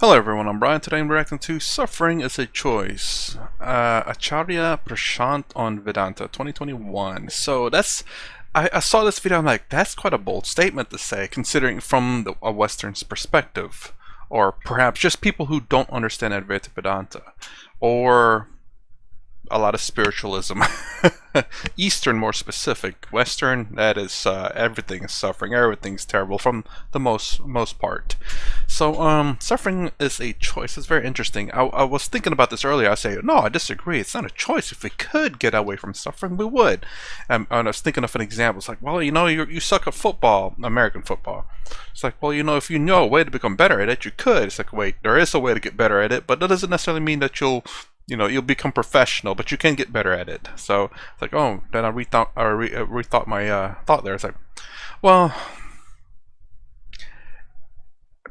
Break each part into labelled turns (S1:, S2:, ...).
S1: Hello everyone, I'm Brian. Today I'm reacting to Suffering is a Choice. Acharya Prashant on Vedanta 2021. So I saw this video, I'm like, that's quite a bold statement to say, considering from a Western's perspective. Or perhaps just people who don't understand Advaita Vedanta. Or a lot of spiritualism. Eastern more specific. Western, that is everything is suffering, everything's terrible from the most part. So suffering is a choice. It's very interesting. I was thinking about this earlier. I say no, I disagree. It's not a choice. If we could get away from suffering, we would. And I was thinking of an example. It's like, well, you know, you suck at football, American football. It's like, well, you know, if you know a way to become better at it, you could. It's like, wait, there is a way to get better at it, but that doesn't necessarily mean that you'll become professional, but you can get better at it. So it's like, oh, then I rethought my thought there. It's like, well,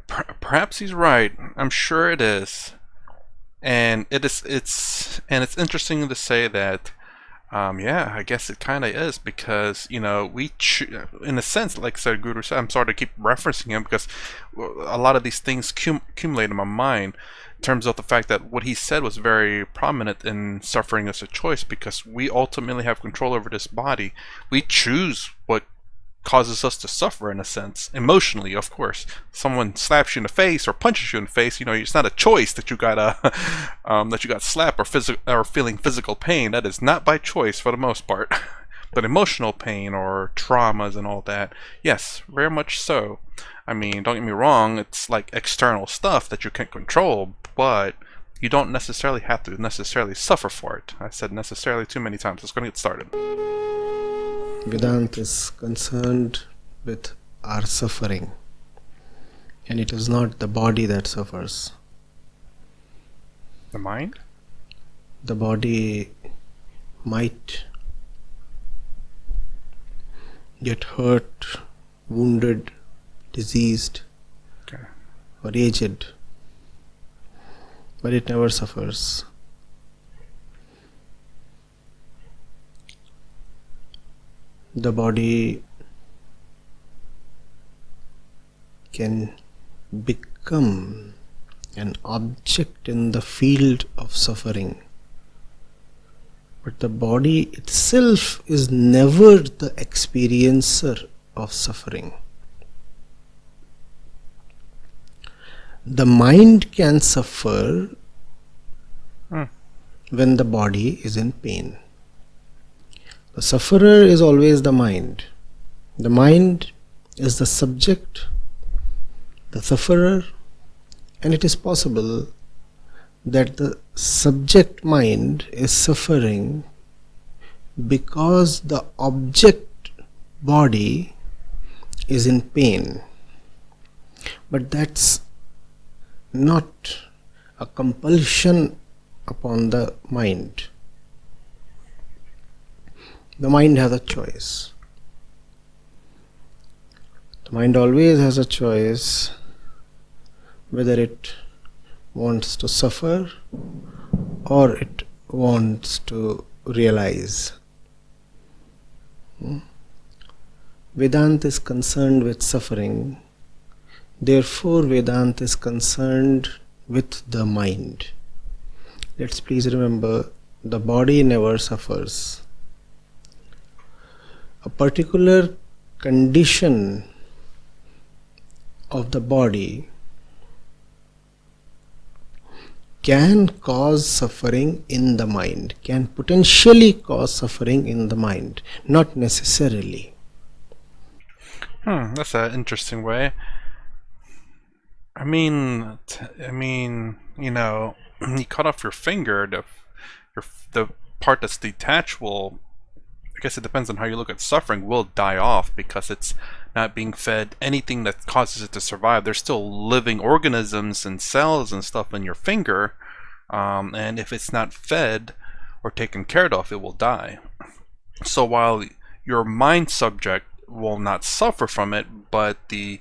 S1: perhaps he's right. I'm sure it is, and it's interesting to say that. Yeah, I guess it kind of is because in a sense, like said Guru said, I'm sorry to keep referencing him because a lot of these things accumulate in my mind. In terms of the fact that what he said was very prominent in suffering as a choice, because we ultimately have control over this body. We choose what causes us to suffer, in a sense, emotionally. Of course, someone slaps you in the face or punches you in the face, it's not a choice that you got slapped or feeling physical pain. That is not by choice for the most part. But emotional pain or traumas and all that, yes, very much so. I mean, don't get me wrong, it's like external stuff that you can't control, but you don't necessarily have to suffer for it. I said necessarily too many times. Let's go and get started.
S2: Vedanta is concerned with our suffering, and it is not the body that suffers.
S1: The mind?
S2: The body might get hurt, wounded, diseased,
S1: okay,
S2: or aged, but it never suffers. The body can become an object in the field of suffering, but the body itself is never the experiencer of suffering. The mind can suffer when the body is in pain. The sufferer is always the mind. The mind is the subject, the sufferer, and it is possible that the subject mind is suffering because the object body is in pain. But that's not a compulsion upon the mind. The mind has a choice. The mind always has a choice whether it wants to suffer or it wants to realize. Vedanta is concerned with suffering. Therefore, Vedanta is concerned with the mind. Let's please remember, the body never suffers. A particular condition of the body can cause suffering in the mind, can potentially cause suffering in the mind, not necessarily.
S1: That's an interesting way. I mean, you cut off your finger, the part that's detached will, I guess it depends on how you look at suffering, will die off because it's not being fed anything that causes it to survive. There's still living organisms and cells and stuff in your finger, and if it's not fed or taken care of, it will die. So while your mind subject will not suffer from it, but the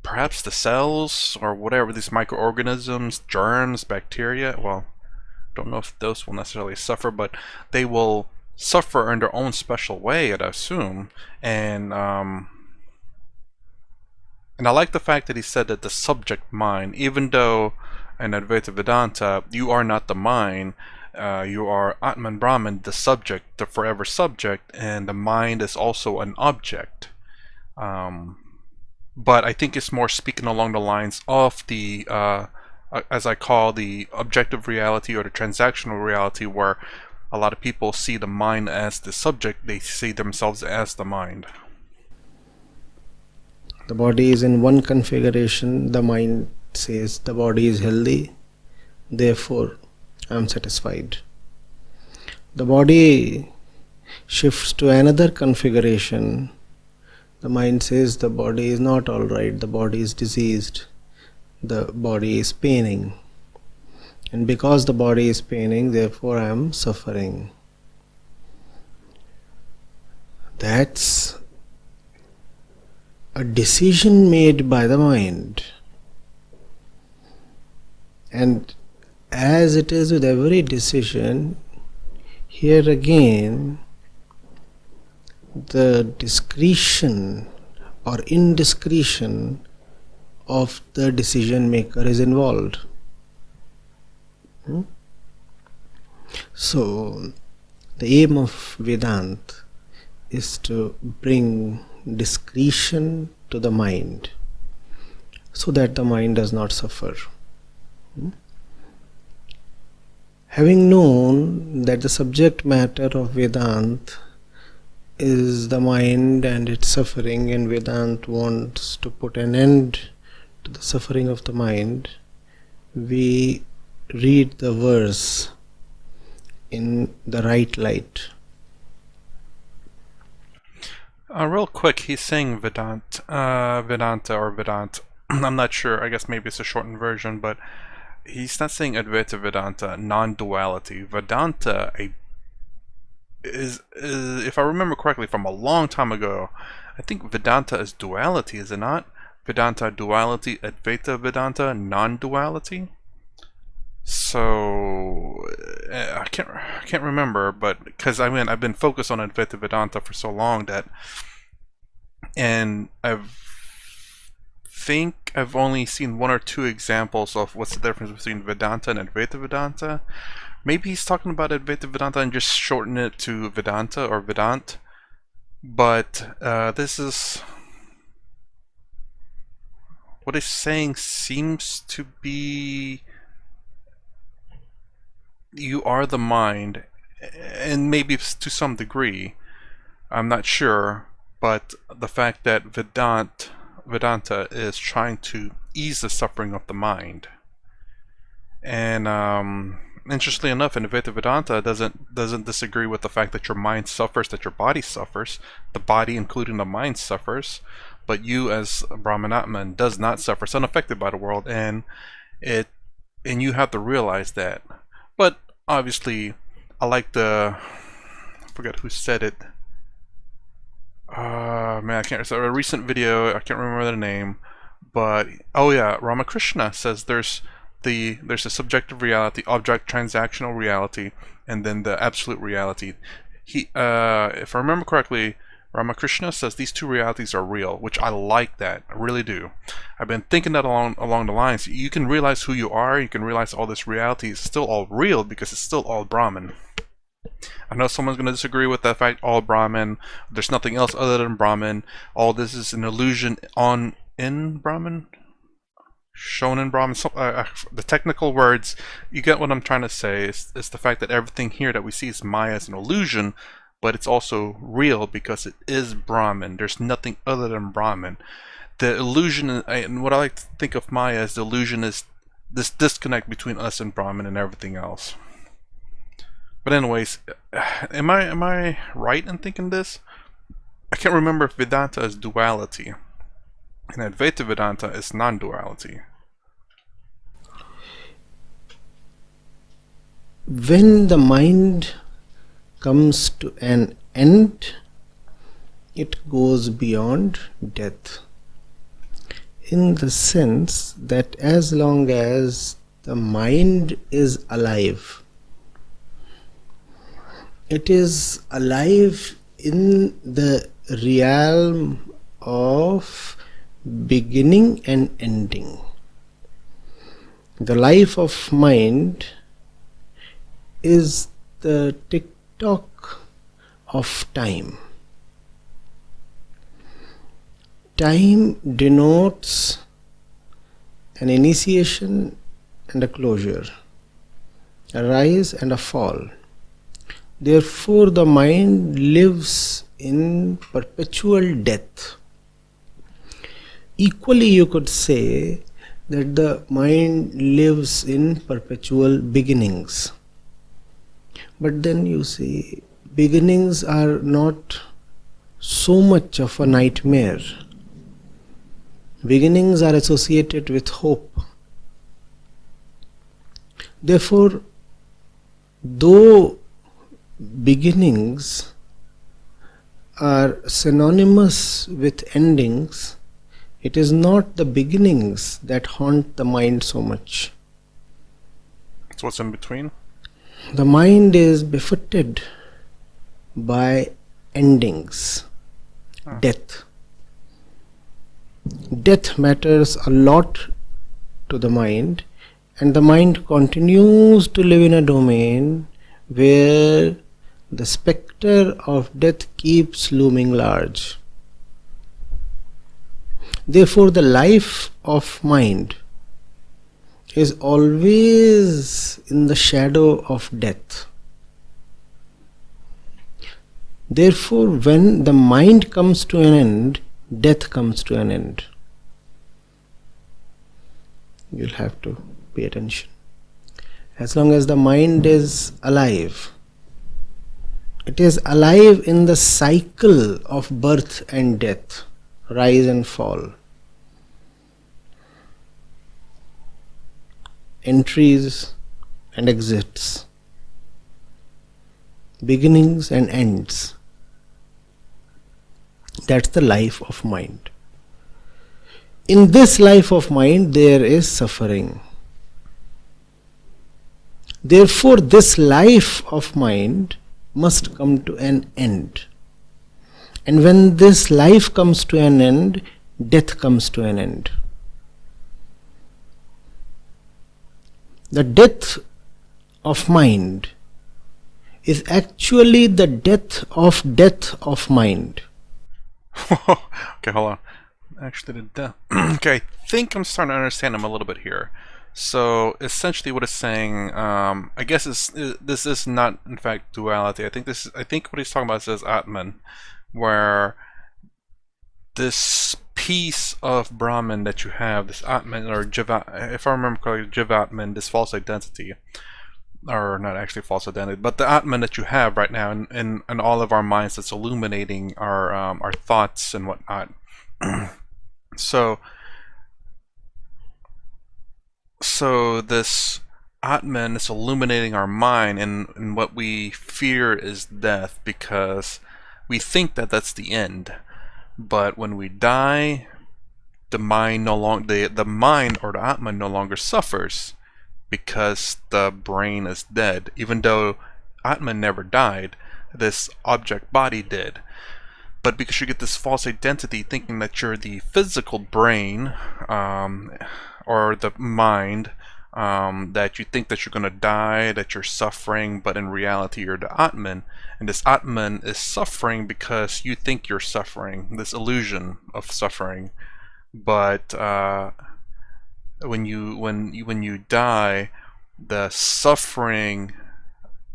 S1: perhaps the cells or whatever, these microorganisms, germs, bacteria, well, don't know if those will necessarily suffer, but they will suffer in their own special way, I'd assume. And And I like the fact that he said that the subject mind, even though in Advaita Vedanta you are not the mind, you are Atman Brahman, the subject, the forever subject, and the mind is also an object. But I think it's more speaking along the lines of the, as I call the objective reality or the transactional reality, where a lot of people see the mind as the subject, they see themselves as the mind.
S2: The body is in one configuration, the mind says the body is healthy, therefore I am satisfied. The body shifts to another configuration, the mind says the body is not alright, the body is diseased, the body is paining. And because the body is paining, therefore I am suffering. That's a decision made by the mind. And as it is with every decision, here again the discretion or indiscretion of the decision maker is involved. So the aim of Vedanta is to bring discretion to the mind so that the mind does not suffer. Having known that the subject matter of Vedanta is the mind and its suffering, and Vedanta wants to put an end to the suffering of the mind, we read the verse in the right light.
S1: Real quick, he's saying Vedanta or Vedant. I'm not sure. I guess maybe it's a shortened version, but he's not saying Advaita Vedanta, non-duality. Vedanta is, if I remember correctly from a long time ago, I think Vedanta is duality, is it not? Vedanta duality, Advaita Vedanta non-duality. So I can't remember, but because I mean I've been focused on Advaita Vedanta for so long that, and think I've only seen one or two examples of what's the difference between Vedanta and Advaita Vedanta. Maybe he's talking about Advaita Vedanta and just shorten it to Vedanta or Vedant. But this is what he's saying seems to be you are the mind, and maybe to some degree, I'm not sure, but the fact that Vedanta is trying to ease the suffering of the mind. And interestingly enough, in Advaita Vedanta doesn't disagree with the fact that your mind suffers, that your body suffers, the body including the mind suffers, but you as Brahmanatman does not suffer, it's unaffected by the world, and you have to realize that. But obviously, I like I forget who said it. Man, I can't. A recent video, I can't remember the name, but oh yeah, Ramakrishna says there's a subjective reality, object transactional reality, and then the absolute reality. If I remember correctly, Ramakrishna says these two realities are real, which I like that. I really do. I've been thinking that along the lines. You can realize who you are. You can realize all this reality is still all real because it's still all Brahman. I know someone's going to disagree with that fact. All Brahman. There's nothing else other than Brahman. All this is an illusion in Brahman. Shown in Brahman. The technical words. You get what I'm trying to say. It's the fact that everything here that we see is Maya as an illusion, but it's also real because it is Brahman. There's nothing other than Brahman. The illusion, and what I like to think of Maya as the illusion, is this disconnect between us and Brahman and everything else. But anyways, am I right in thinking this? I can't remember if Vedanta is duality, and Advaita Vedanta is non-duality.
S2: When the mind comes to an end, it goes beyond death, in the sense that as long as the mind is alive, it is alive in the realm of beginning and ending. The life of mind is the tick-tock of time. Time denotes an initiation and a closure, a rise and a fall. Therefore, the mind lives in perpetual death. Equally, you could say that the mind lives in perpetual beginnings. But then you see, beginnings are not so much of a nightmare. Beginnings are associated with hope. Therefore, though beginnings are synonymous with endings, it is not the beginnings that haunt the mind so much.
S1: So what's in between?
S2: The mind is befuddled by endings, death. Death matters a lot to the mind, and the mind continues to live in a domain where the spectre of death keeps looming large. Therefore, the life of mind is always in the shadow of death. Therefore, when the mind comes to an end, death comes to an end. You'll have to pay attention. As long as the mind is alive, it is alive in the cycle of birth and death, rise and fall, entries and exits, beginnings and ends. That's the life of mind. In this life of mind, there is suffering. Therefore, this life of mind must come to an end. And when this life comes to an end, death comes to an end. The death of mind is actually the death of mind.
S1: Okay, hold on. Actually, okay, I think I'm starting to understand him a little bit here. So essentially, what it's saying, I guess this is not in fact duality. I think what he's talking about is Atman, where this piece of Brahman that you have, this Atman or Jiva, if I remember correctly, Jivatman, this false identity, or not actually false identity, but the Atman that you have right now in all of our minds that's illuminating our thoughts and whatnot. So this Atman is illuminating our mind, and what we fear is death because we think that that's the end. But when we die, the mind no longer, the mind or the Atman no longer suffers because the brain is dead. Even though Atman never died, this object body did. But because you get this false identity thinking that you're the physical brain or the mind, that you think that you're going to die, that you're suffering, but in reality you're the Atman. And this Atman is suffering because you think you're suffering, this illusion of suffering. But when you die, the suffering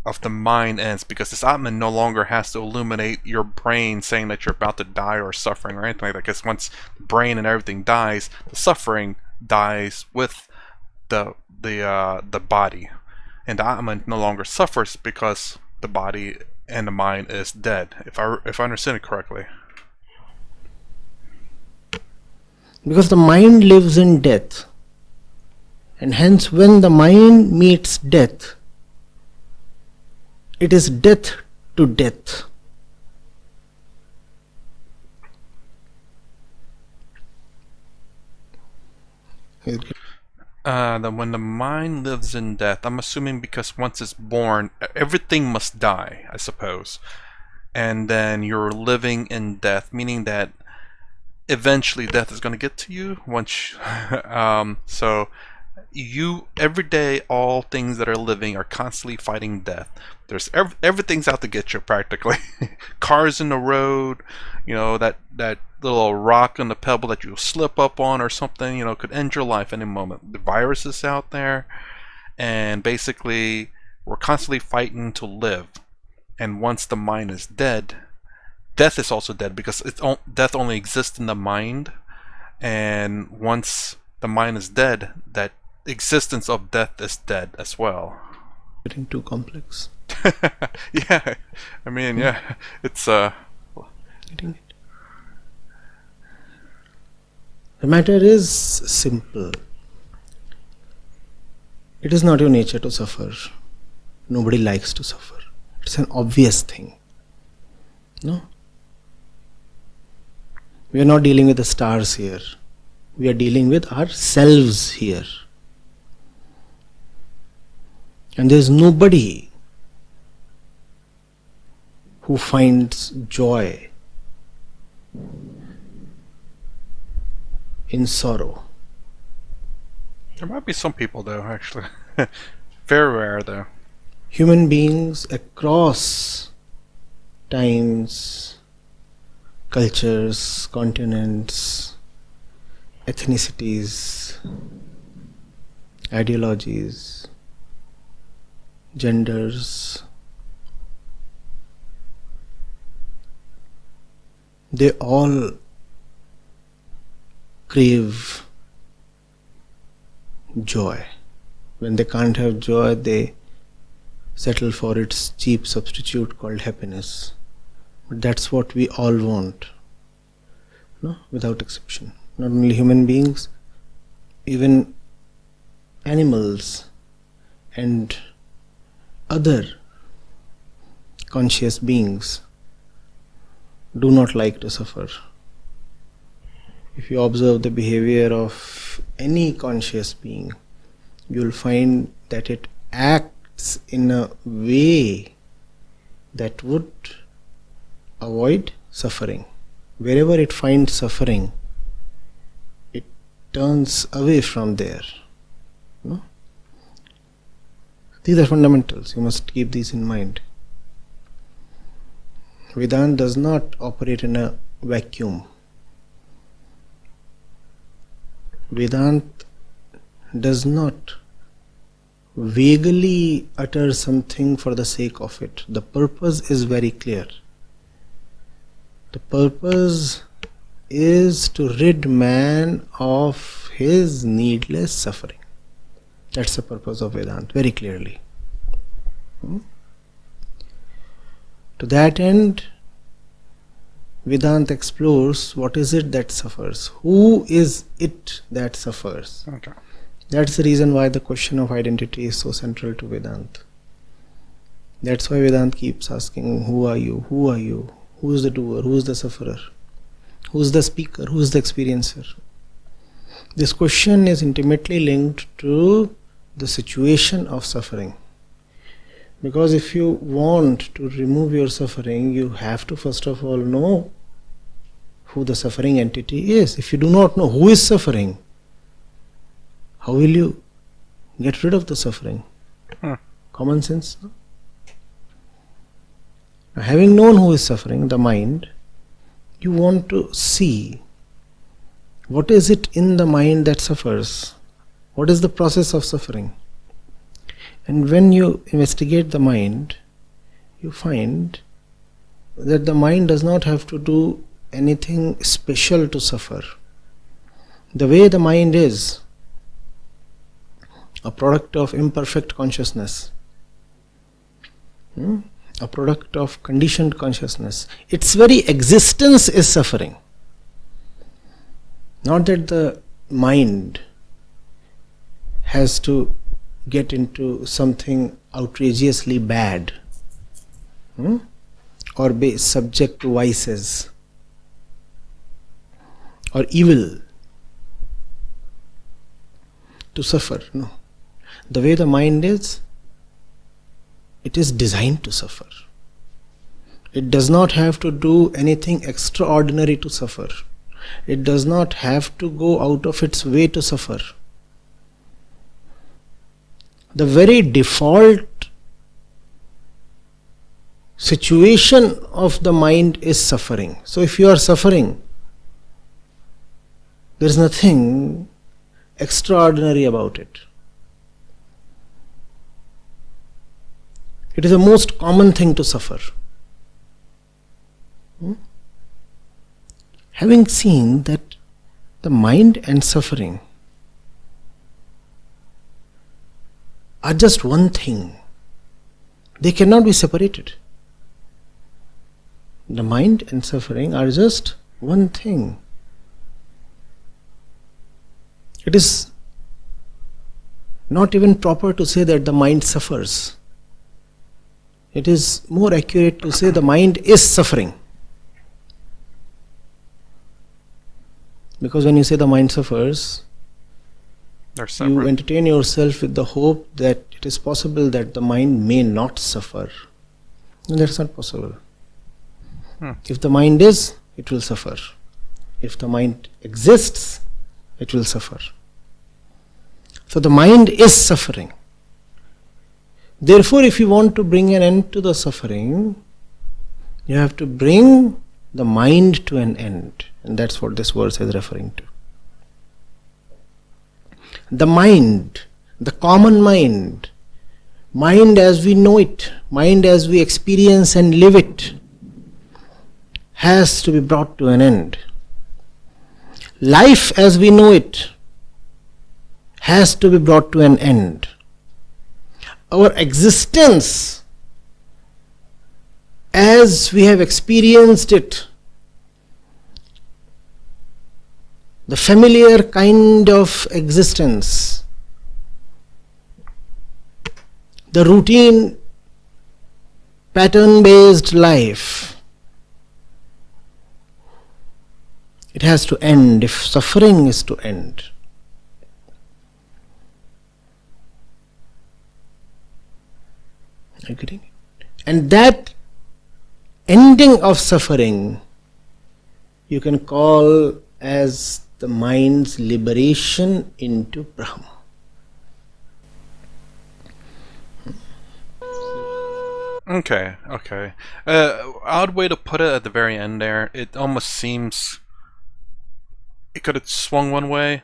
S1: of the mind ends because this Atman no longer has to illuminate your brain saying that you're about to die or suffering or anything like that. Because once the brain and everything dies, the suffering dies with the body, and the Atman no longer suffers because the body and the mind is dead. If I understand it correctly.
S2: Because the mind lives in death, and hence when the mind meets death, it is death to death.
S1: When the mind lives in death, I'm assuming because once it's born, everything must die, I suppose. And then you're living in death, meaning that eventually death is going to get to you once so you every day all things that are living are constantly fighting death. There's everything's out to get you practically. Cars in the road, that little rock and the pebble that you slip up on or something, could end your life any moment. The virus is out there, and basically we're constantly fighting to live. And once the mind is dead, death is also dead, because death only exists in the mind. And once the mind is dead, that existence of death is dead as well.
S2: Getting too complex.
S1: Yeah, I mean, yeah, it's
S2: Getting it. The matter is simple. It is not your nature to suffer. Nobody likes to suffer. It's an obvious thing. No? We are not dealing with the stars here. We are dealing with ourselves here. And there is nobody who finds joy in sorrow.
S1: there might be some people though, actually. Very rare though.
S2: Human beings across times, cultures, continents, ethnicities, ideologies, genders, they all crave joy. When they can't have joy, they settle for its cheap substitute called happiness. But that's what we all want, no? Without exception. Not only human beings, even animals and other conscious beings do not like to suffer. If you observe the behavior of any conscious being, you will find that it acts in a way that would avoid suffering. Wherever it finds suffering, it turns away from there. No? These are fundamentals. You must keep these in mind. Vedanta does not operate in a vacuum. Vedanta does not vaguely utter something for the sake of it. The purpose is very clear. The purpose is to rid man of his needless suffering. That's the purpose of Vedanta, very clearly. To that end, Vedanta explores what is it that suffers, who is it that suffers.
S1: Okay.
S2: That's the reason why the question of identity is so central to Vedanta. That's why Vedanta keeps asking, who are you? Who are you? Who is the doer? Who is the sufferer? Who is the speaker? Who is the experiencer? This question is intimately linked to the situation of suffering. Because if you want to remove your suffering, you have to first of all know who the suffering entity is. If you do not know who is suffering, how will you get rid of the suffering? Common sense. No? Now, having known who is suffering, the mind, you want to see what is it in the mind that suffers. What is the process of suffering? And when you investigate the mind, you find that the mind does not have to do anything special to suffer. The way the mind is, a product of imperfect consciousness, a product of conditioned consciousness, its very existence is suffering. Not that the mind has to get into something outrageously bad or be subject to vices or evil to suffer. No. The way the mind is, it is designed to suffer. It does not have to do anything extraordinary to suffer. It does not have to go out of its way to suffer. The very default situation of the mind is suffering. So if you are suffering, there is nothing extraordinary about it. It is the most common thing to suffer. Having seen that the mind and suffering are just one thing, they cannot be separated. The mind and suffering are just one thing. It is not even proper to say that the mind suffers. It is more accurate to say the mind is suffering. Because when you say the mind suffers, you entertain yourself with the hope that it is possible that the mind may not suffer. And that's not possible. If the mind is, it will suffer. If the mind exists, it will suffer. So the mind is suffering. Therefore, if you want to bring an end to the suffering, you have to bring the mind to an end. And that's what this verse is referring to. The mind, the common mind as we know it, mind as we experience and live it, has to be brought to an end. Life as we know it has to be brought to an end. Our existence as we have experienced it, the familiar kind of existence, the routine pattern-based life, it has to end if suffering is to end. Are you getting it? And that ending of suffering you can call as the mind's liberation into Brahma.
S1: Okay. Odd way to put it at the very end there. It almost seems it could have swung one way,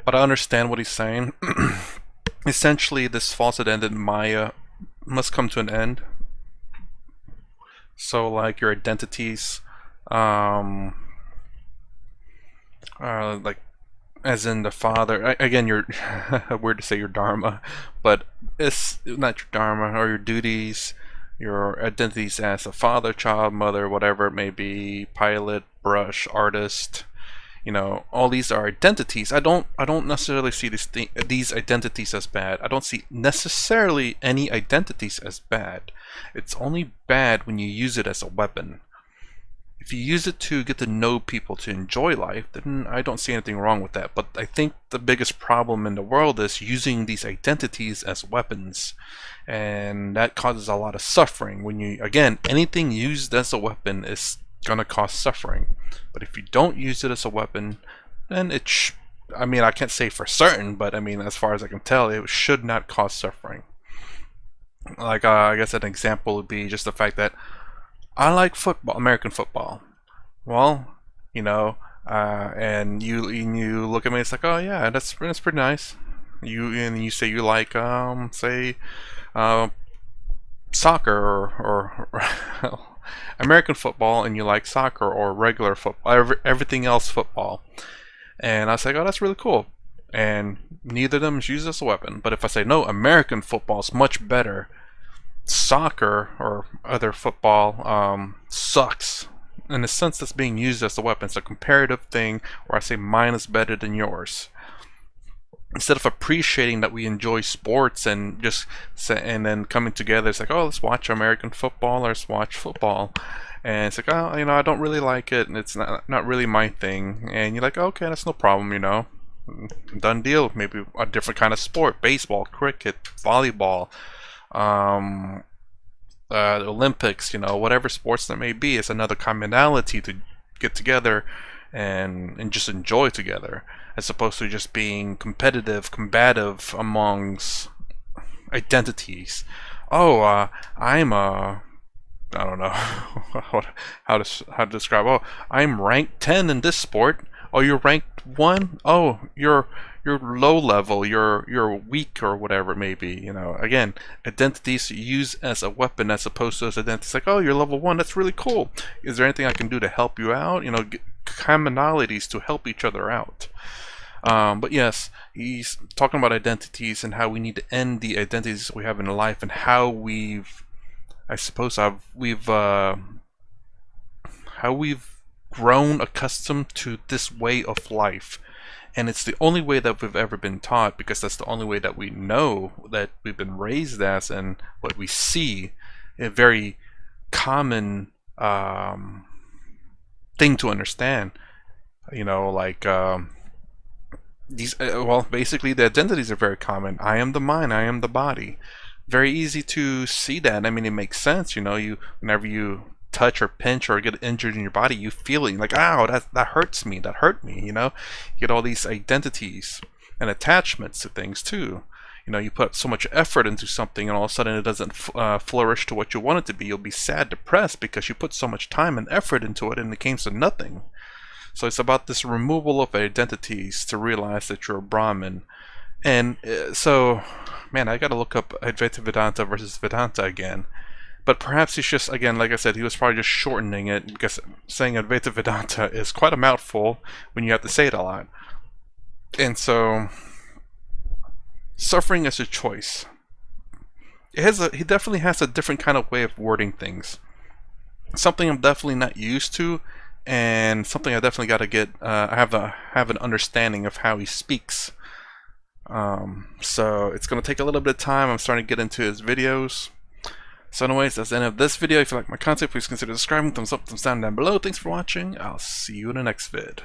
S1: but I understand what he's saying. Essentially, this false identity Maya must come to an end. So, like your identities, like as in the father. Again, you're weird to say your dharma, but it's not your dharma or your duties. Your identities as a father, child, mother, whatever it may be, pilot, brush, artist. You know, all these are identities. I don't necessarily see these identities as bad. I don't see necessarily any identities as bad. It's only bad when you use it as a weapon. If you use it to get to know people, to enjoy life, then I don't see anything wrong with that. But I think the biggest problem in the world is using these identities as weapons. And that causes a lot of suffering. When you, again, anything used as a weapon is gonna cause suffering. But if you don't use it as a weapon, then I mean, I can't say for certain, but I mean, as far as I can tell, it should not cause suffering. Like, I guess an example would be just the fact that I like football, American football. Well, you know, and you look at me, it's like, oh yeah, that's pretty nice. You say you like, say, soccer or American football, and you like soccer or regular football, everything else football. And I say, oh, that's really cool. And neither of them is used as a weapon. But if I say, no, American football is much better, soccer or other football sucks. In a sense, that's being used as a weapon. It's a comparative thing where I say mine is better than yours. Instead of appreciating that we enjoy sports and then coming together, it's like, oh, let's watch American football, or let's watch football. And it's like, oh, you know, I don't really like it, and it's not really my thing. And you're like, okay, that's no problem, you know. Done deal. Maybe a different kind of sport, baseball, cricket, volleyball, the Olympics, you know, whatever sports there may be. It's another commonality to get together and just enjoy together, as opposed to just being competitive, combative amongst identities. Oh, I'm a I don't know how to describe. Oh, I'm ranked 10 in this sport. Oh, you're ranked 1. Oh, you're low level. You're weak or whatever it may be. Again, identities used as a weapon as opposed to as identities like, oh, you're level 1. That's really cool. Is there anything I can do to help you out? Commonalities to help each other out. But yes, he's talking about identities and how we need to end the identities we have in life, and how we've grown accustomed to this way of life. And it's the only way that we've ever been taught, because that's the only way that we know, that we've been raised as, and what we see, a very common thing to understand. Basically the identities are very common. I am the mind, I am the body. Very easy to see that. I mean, it makes sense. Whenever you touch or pinch or get injured in your body, you feeling like, ow, that hurts me, that hurt me. You get all these identities and attachments to things too. You put so much effort into something, and all of a sudden it doesn't flourish to what you want it to be. You'll be sad, depressed, because you put so much time and effort into it and it came to nothing. So it's about this removal of identities to realize that you're a Brahmin. And so, man, I gotta look up Advaita Vedanta versus Vedanta again. But perhaps he's just, again, like I said, he was probably just shortening it, because saying Advaita Vedanta is quite a mouthful when you have to say it a lot. And so, suffering is a choice. He definitely has a different kind of way of wording things. Something I'm definitely not used to, and something I definitely got to get. I have an understanding of how he speaks. So it's gonna take a little bit of time. I'm starting to get into his videos. So anyways, that's the end of this video. If you like my content, please consider subscribing. Thumbs up, thumbs down below. Thanks for watching. I'll see you in the next vid.